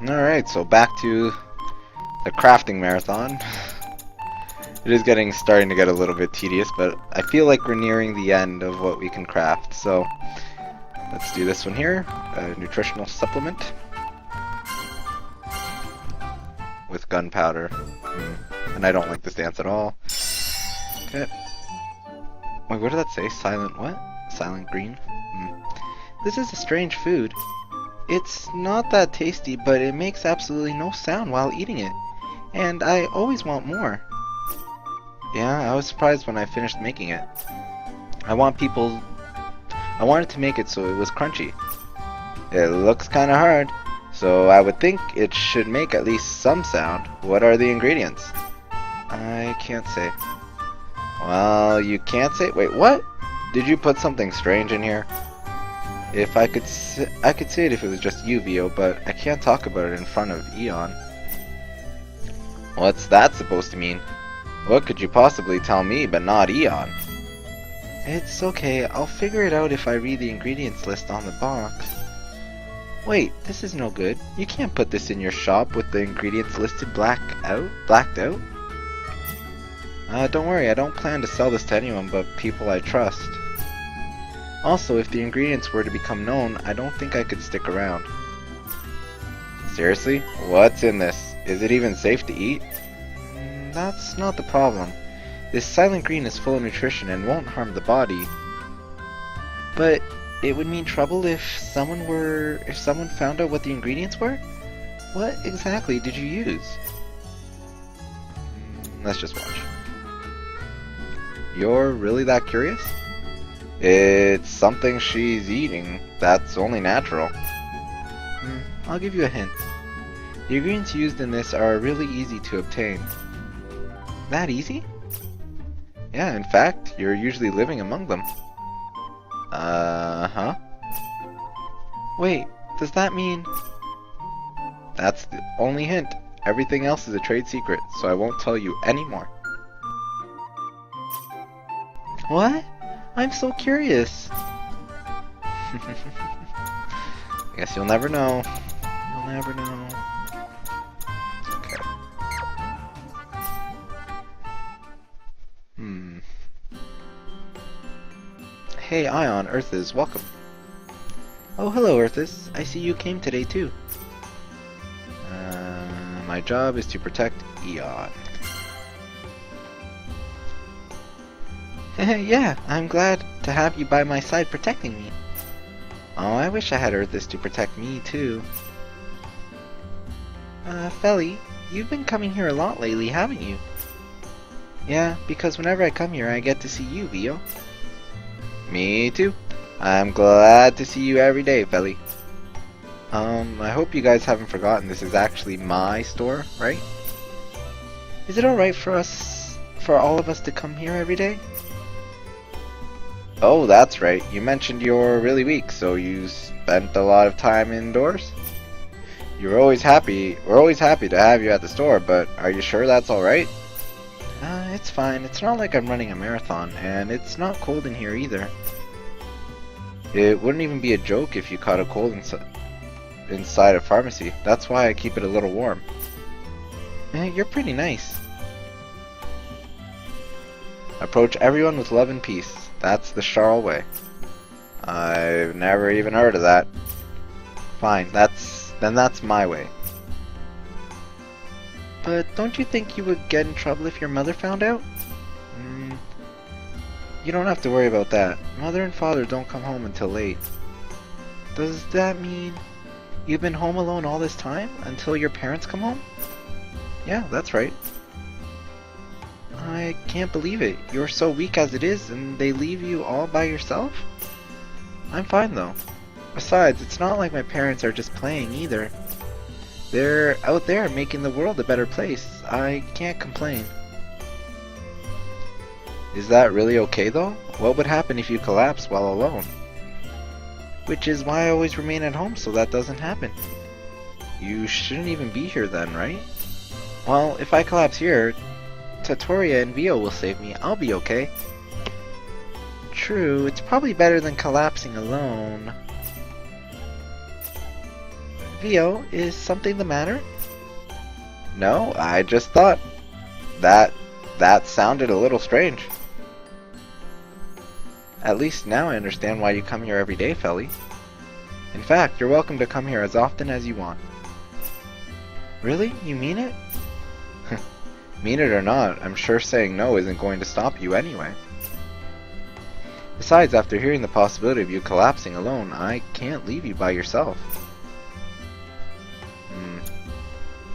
Alright, so back to the crafting marathon. It is starting to get a little bit tedious, but I feel like we're nearing the end of what we can craft. So let's do this one here, a nutritional supplement with gunpowder. And I don't like this dance at all. Okay. Wait, what did that say? Silent what? Silent green? This is a strange food. It's not that tasty, but it makes absolutely no sound while eating it. And I always want more. Yeah, I was surprised when I finished making it. I wanted to make it so it was crunchy. It looks kinda hard, so I would think it should make at least some sound. What are the ingredients? I can't say. Well, you can't say? Wait, what? Did you put something strange in here? If I could say it if it was just you, Vio, but I can't talk about it in front of Eon. What's that supposed to mean? What could you possibly tell me but not Eon? It's okay, I'll figure it out if I read the ingredients list on the box. Wait, this is no good. You can't put this in your shop with the ingredients listed blacked out? Don't worry, I don't plan to sell this to anyone but people I trust. Also, if the ingredients were to become known, I don't think I could stick around. Seriously? What's in this? Is it even safe to eat? That's not the problem. This silent green is full of nutrition and won't harm the body. But it would mean trouble if someone found out what the ingredients were? What exactly did you use? Let's just watch. You're really that curious? It's something she's eating. That's only natural. I'll give you a hint. The ingredients used in this are really easy to obtain. That easy? Yeah, in fact, you're usually living among them. Huh? Wait, does that mean... That's the only hint. Everything else is a trade secret, so I won't tell you any more. What? I'm so curious. Guess you'll never know. You'll never know. Okay. Hey Ion, Earthis, welcome. Oh, hello Earthis. I see you came today too. My job is to protect Eon. Yeah, I'm glad to have you by my side protecting me. Oh, I wish I had Earthis to protect me too. Felly, you've been coming here a lot lately, haven't you? Yeah, because whenever I come here I get to see you, Vio. Me too. I'm glad to see you every day, Felly. I hope you guys haven't forgotten this is actually my store, right? Is it alright for all of us to come here every day? Oh, that's right. You mentioned you're really weak, so you spent a lot of time indoors? We're always happy to have you at the store, but are you sure that's alright? It's fine. It's not like I'm running a marathon, and it's not cold in here either. It wouldn't even be a joke if you caught a cold inside a pharmacy. That's why I keep it a little warm. You're pretty nice. Approach everyone with love and peace. That's the Charl way. I've never even heard of that. Fine, that's my way. But don't you think you would get in trouble if your mother found out? You don't have to worry about that. Mother and father don't come home until late. Does that mean you've been home alone all this time until your parents come home? Yeah, that's right. I can't believe it. You're so weak as it is, and they leave you all by yourself? I'm fine though. Besides, it's not like my parents are just playing either. They're out there making the world a better place. I can't complain. Is that really okay though? What would happen if you collapse while alone? Which is why I always remain at home so that doesn't happen. You shouldn't even be here then, right? Well, if I collapse here, Tatoria and Vio will save me. I'll be okay. True, it's probably better than collapsing alone. Vio, is something the matter? No, I just thought that sounded a little strange. At least now I understand why you come here every day, Felly. In fact, you're welcome to come here as often as you want. Really? You mean it? Mean it or not, I'm sure saying no isn't going to stop you anyway. Besides, after hearing the possibility of you collapsing alone, I can't leave you by yourself.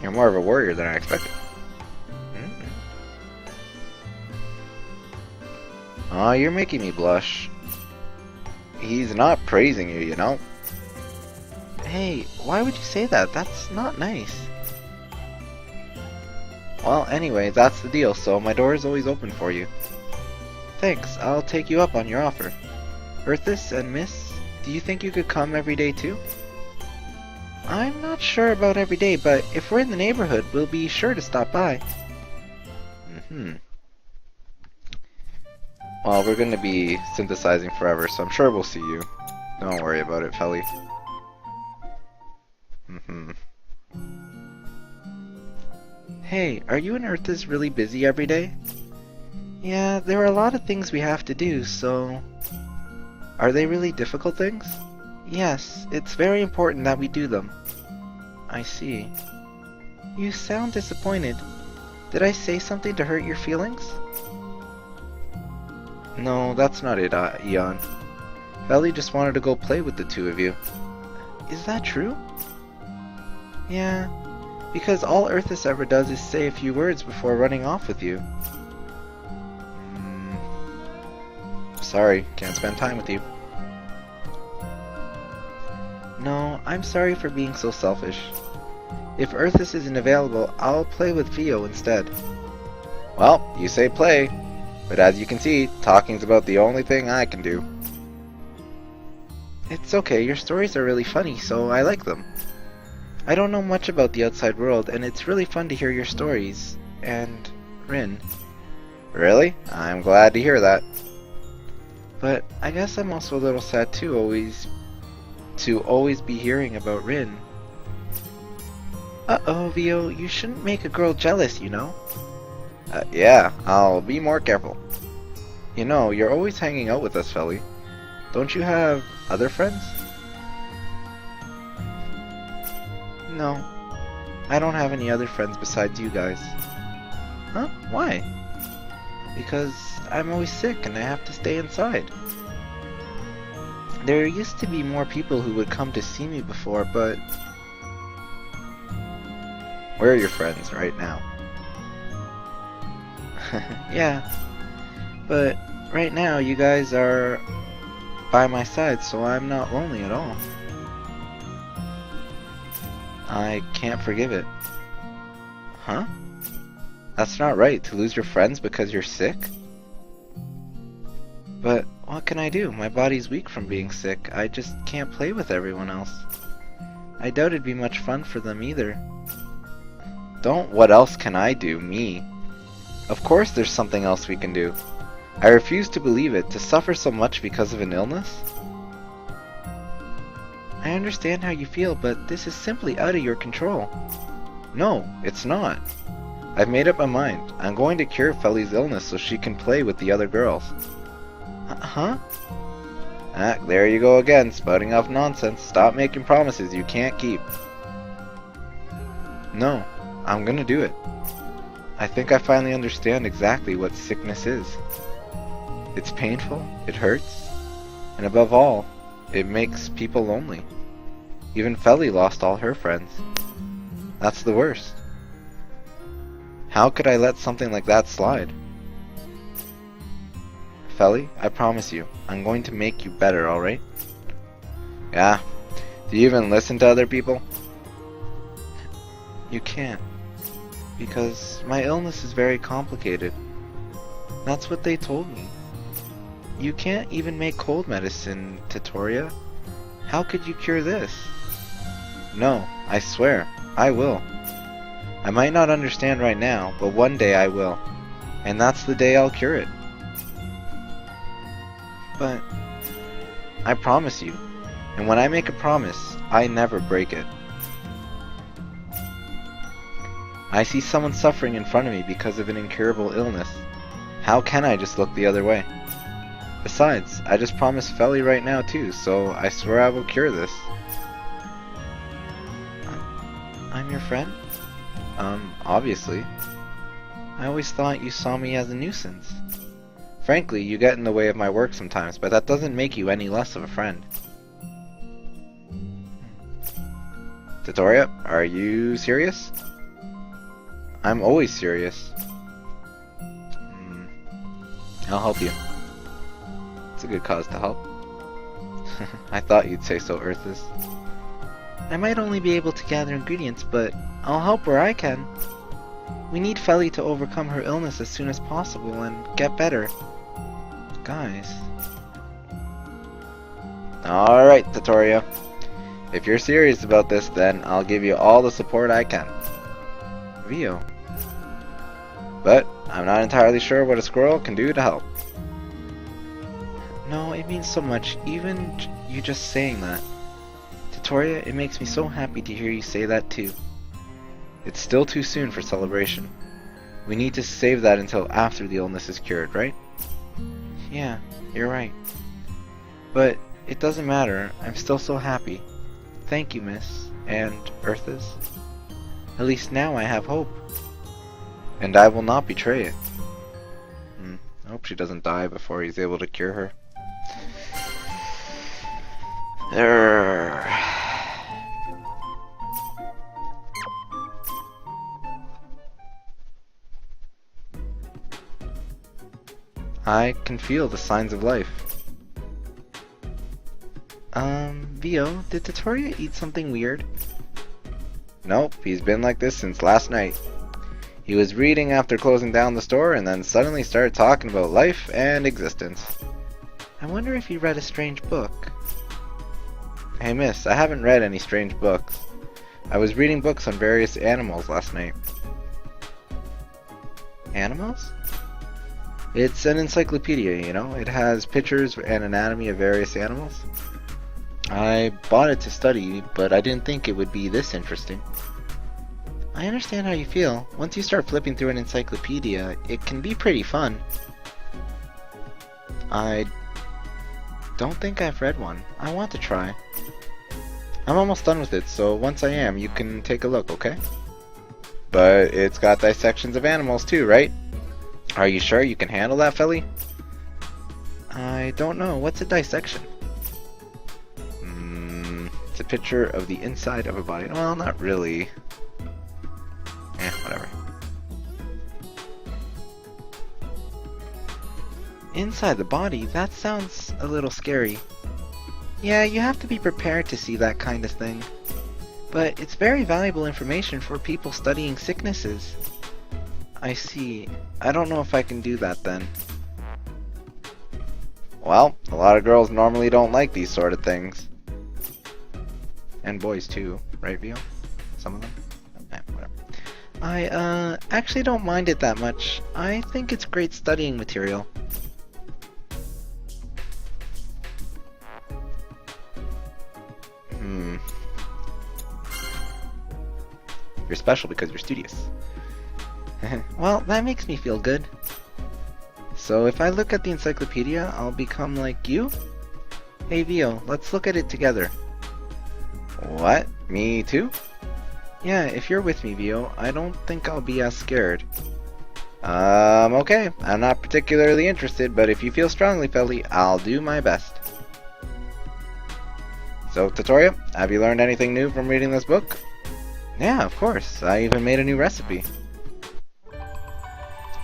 You're more of a warrior than I expected. Aw, you're making me blush. He's not praising you, you know? Hey, why would you say that? That's not nice. Well, anyway, that's the deal, so my door is always open for you. Thanks, I'll take you up on your offer. Earthis and Miss, do you think you could come every day too? I'm not sure about every day, but if we're in the neighborhood, we'll be sure to stop by. Well, we're going to be synthesizing forever, so I'm sure we'll see you. Don't worry about it, Felly. Hey, are you and Earthis really busy every day? Yeah, there are a lot of things we have to do, so... Are they really difficult things? Yes, it's very important that we do them. I see. You sound disappointed. Did I say something to hurt your feelings? No, that's not it, Eon. Felly just wanted to go play with the two of you. Is that true? Yeah, because all Earthis ever does is say a few words before running off with you. Sorry, can't spend time with you. No, I'm sorry for being so selfish. If Earthis isn't available, I'll play with Vio instead. Well, you say play, but as you can see, talking's about the only thing I can do. It's okay, your stories are really funny, so I like them. I don't know much about the outside world, and it's really fun to hear your stories. And Rin. Really? I'm glad to hear that. But I guess I'm also a little sad too, always be hearing about Rin. Uh-oh, Vio, you shouldn't make a girl jealous, you know? Yeah, I'll be more careful. You know, you're always hanging out with us, Felly. Don't you have other friends? No, I don't have any other friends besides you guys. Huh? Why? Because I'm always sick and I have to stay inside. There used to be more people who would come to see me before, but... Where are your friends right now? Yeah, but right now you guys are by my side, so I'm not lonely at all. I can't forgive it. Huh? That's not right, to lose your friends because you're sick? But what can I do? My body's weak from being sick. I just can't play with everyone else. I doubt it'd be much fun for them either. Don't what else can I do, me? Of course there's something else we can do. I refuse to believe it, to suffer so much because of an illness. I understand how you feel, but this is simply out of your control. No, it's not. I've made up my mind. I'm going to cure Felly's illness so she can play with the other girls. Huh? Ah, there you go again, spouting off nonsense. Stop making promises you can't keep. No, I'm gonna do it. I think I finally understand exactly what sickness is. It's painful, it hurts, and above all, it makes people lonely. Even Felly lost all her friends. That's the worst. How could I let something like that slide? Felly, I promise you, I'm going to make you better, alright? Yeah. Do you even listen to other people? You can't. Because my illness is very complicated. That's what they told me. You can't even make cold medicine, Titoria. How could you cure this? No, I swear, I will. I might not understand right now, but one day I will. And that's the day I'll cure it. But I promise you, and when I make a promise, I never break it. I see someone suffering in front of me because of an incurable illness. How can I just look the other way? Besides, I just promised Felly right now too, so I swear I will cure this. I'm your friend? Obviously. I always thought you saw me as a nuisance. Frankly, you get in the way of my work sometimes, but that doesn't make you any less of a friend. Tottoria, are you serious? I'm always serious. I'll help you. It's a good cause to help. I thought you'd say so, Earthus. I might only be able to gather ingredients, but I'll help where I can. We need Felly to overcome her illness as soon as possible and get better. Guys. Alright, Tottoria. If you're serious about this, then I'll give you all the support I can. Vio. But I'm not entirely sure what a squirrel can do to help. No, it means so much, even you just saying that. Tottoria, it makes me so happy to hear you say that too. It's still too soon for celebration. We need to save that until after the illness is cured, right? Yeah, you're right. But it doesn't matter, I'm still so happy. Thank you, Miss, and Earthas. At least now I have hope. And I will not betray it. I hope she doesn't die before he's able to cure her. I can feel the signs of life. Vio, did Tottoria eat something weird? Nope, he's been like this since last night. He was reading after closing down the store and then suddenly started talking about life and existence. I wonder if he read a strange book. Hey miss, I haven't read any strange books. I was reading books on various animals last night. Animals? It's an encyclopedia, you know. It has pictures and anatomy of various animals. I bought it to study, but I didn't think it would be this interesting. I understand how you feel. Once you start flipping through an encyclopedia, it can be pretty fun. I don't think I've read one. I want to try. I'm almost done with it, so once I am, you can take a look, okay? But it's got dissections of animals too, right? Are you sure you can handle that, Felly? I don't know. What's a dissection? It's a picture of the inside of a body. Well, not really. Whatever. Inside the body? That sounds a little scary. Yeah, you have to be prepared to see that kind of thing. But it's very valuable information for people studying sicknesses. I see. I don't know if I can do that then. Well, a lot of girls normally don't like these sort of things. And boys too, right, Vio? Some of them? Whatever. I actually don't mind it that much. I think it's great studying material. You're special because you're studious. Well, that makes me feel good. So if I look at the encyclopedia, I'll become like you? Hey Vio, let's look at it together. What? Me too? Yeah, if you're with me, Vio, I don't think I'll be as scared. Okay. I'm not particularly interested, but if you feel strongly, Felly, I'll do my best. So, Tottoria, have you learned anything new from reading this book? Yeah, of course. I even made a new recipe.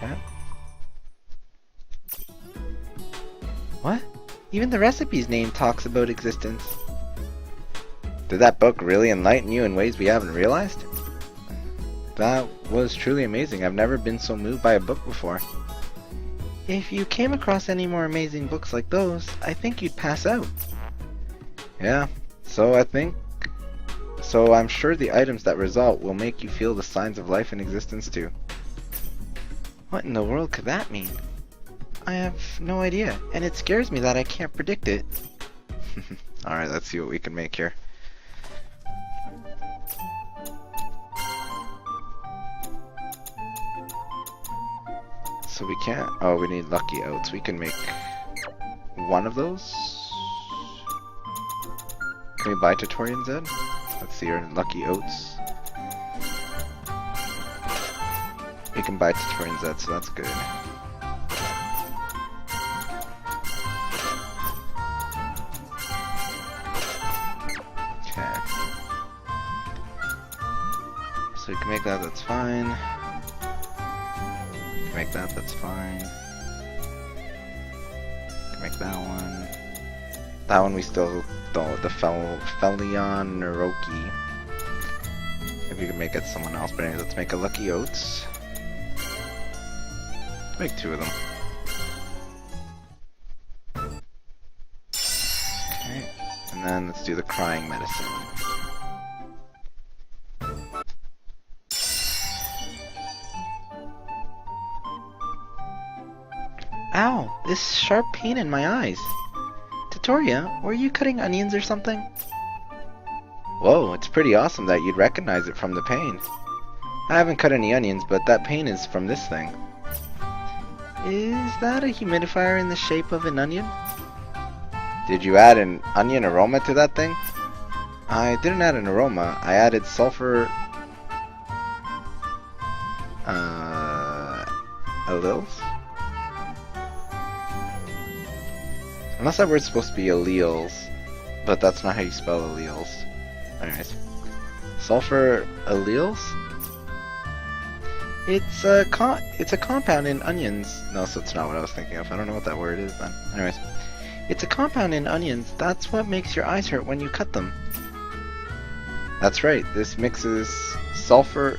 Yeah. What? Even the recipe's name talks about existence. Did that book really enlighten you in ways we haven't realized? That was truly amazing. I've never been so moved by a book before. If you came across any more amazing books like those, I think you'd pass out. Yeah, so I'm sure the items that result will make you feel the signs of life and existence too. What in the world could that mean? I have no idea, and it scares me that I can't predict it. Alright, let's see what we can make here. So we can't... Oh, we need lucky oats. We can make one of those. Can we buy Tatorian Zed? Let's see our lucky oats. We can buy Tatorian Zed, so that's good. Okay. So we can make that, that's fine. We can make that, that's fine. We can make that one. That one we still don't, the Felion Naroki. Maybe we can make it someone else, but anyway, let's make a Lucky Oats. Let's make two of them. Okay, and then let's do the crying medicine. Ow! This sharp pain in my eyes. Tatoria, were you cutting onions or something? Whoa, it's pretty awesome that you'd recognize it from the pain. I haven't cut any onions, but that pain is from this thing. Is that a humidifier in the shape of an onion? Did you add an onion aroma to that thing? I didn't add an aroma, I added sulfur... alleles? Unless that word's supposed to be alleles, but that's not how you spell alleles. Anyways. Sulfur alleles? It's a compound in onions. No, so it's not what I was thinking of. I don't know what that word is then. Anyways. It's a compound in onions. That's what makes your eyes hurt when you cut them. That's right. This mixes sulfur...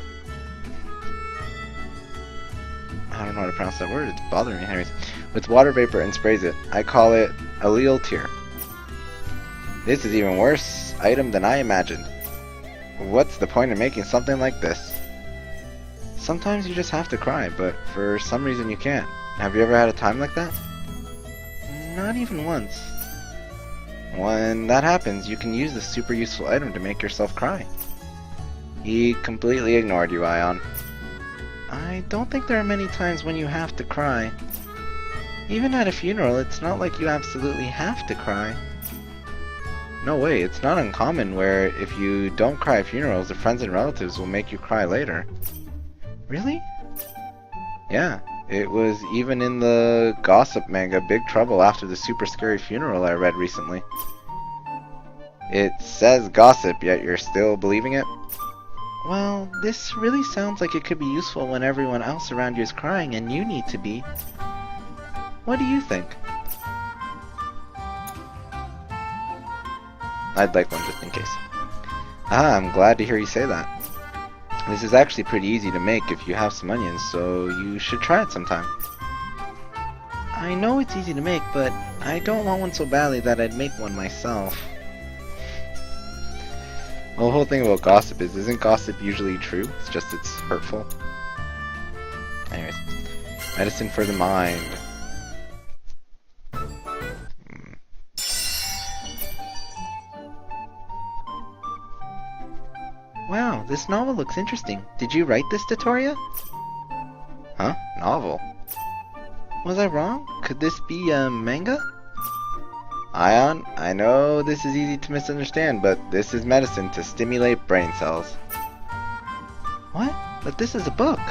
I don't know how to pronounce that word. It's bothering me. Anyways. With water vapor and sprays it. I call it allele tear. This is even worse item than I imagined. What's the point of making something like this? Sometimes you just have to cry, but for some reason you can't. Have you ever had a time like that? Not even once. When that happens, you can use this super useful item to make yourself cry. He completely ignored you, Ion. I don't think there are many times when you have to cry. Even at a funeral, it's not like you absolutely have to cry. No way, it's not uncommon where if you don't cry at funerals, the friends and relatives will make you cry later. Really? Yeah, it was even in the gossip manga Big Trouble After the Super Scary Funeral I read recently. It says gossip, yet you're still believing it? Well, this really sounds like it could be useful when everyone else around you is crying and you need to be. What do you think? I'd like one just in case. Ah, I'm glad to hear you say that. This is actually pretty easy to make if you have some onions, so you should try it sometime. I know it's easy to make, but I don't want one so badly that I'd make one myself. Well, the whole thing about gossip is, isn't gossip usually true? It's just it's hurtful. Anyways, medicine for the mind. Wow, this novel looks interesting. Did you write this, Tatoria? Huh? Novel? Was I wrong? Could this be a manga? Ion, I know this is easy to misunderstand, but this is medicine to stimulate brain cells. What? But this is a book.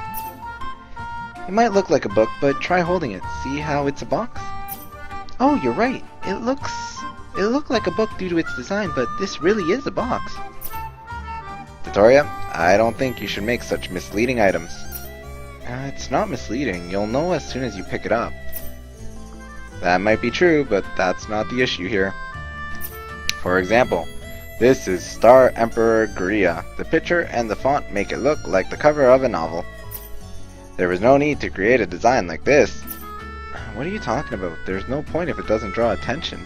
It might look like a book, but try holding it. See how it's a box? Oh, you're right. It looked like a book due to its design, but this really is a box. Tatoria, I don't think you should make such misleading items. It's not misleading. You'll know as soon as you pick it up. That might be true, but that's not the issue here. For example, this is Star Emperor Guria. The picture and the font make it look like the cover of a novel. There was no need to create a design like this. What are you talking about? There's no point if it doesn't draw attention.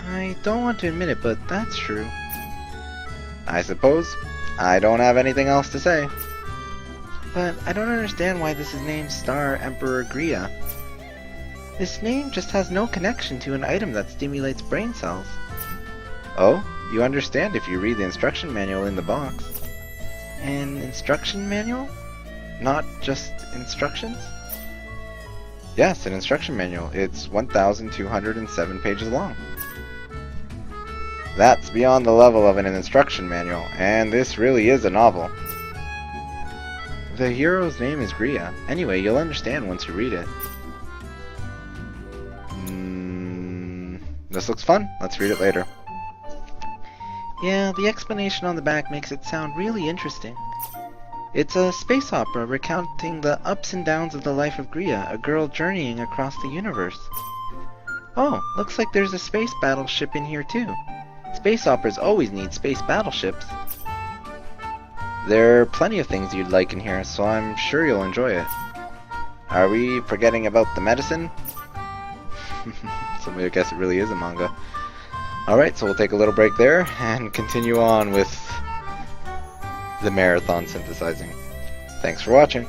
I don't want to admit it, but that's true. I suppose. I don't have anything else to say. But I don't understand why this is named Star Emperor Guria. This name just has no connection to an item that stimulates brain cells. Oh? You understand if you read the instruction manual in the box. An instruction manual? not just instructions? Yes, an instruction manual. It's 1,207 pages long. That's beyond the level of an instruction manual, and this really is a novel. The hero's name is Gria. Anyway, you'll understand once you read it. This looks fun. Let's read it later. Yeah, the explanation on the back makes it sound really interesting. It's a space opera recounting the ups and downs of the life of Gria, a girl journeying across the universe. Oh, looks like there's a space battleship in here too. Space operas always need space battleships. There are plenty of things you'd like in here, so I'm sure you'll enjoy it. Are we forgetting about the medicine? So I guess it really is a manga. Alright, so we'll take a little break there and continue on with the marathon synthesizing. Thanks for watching.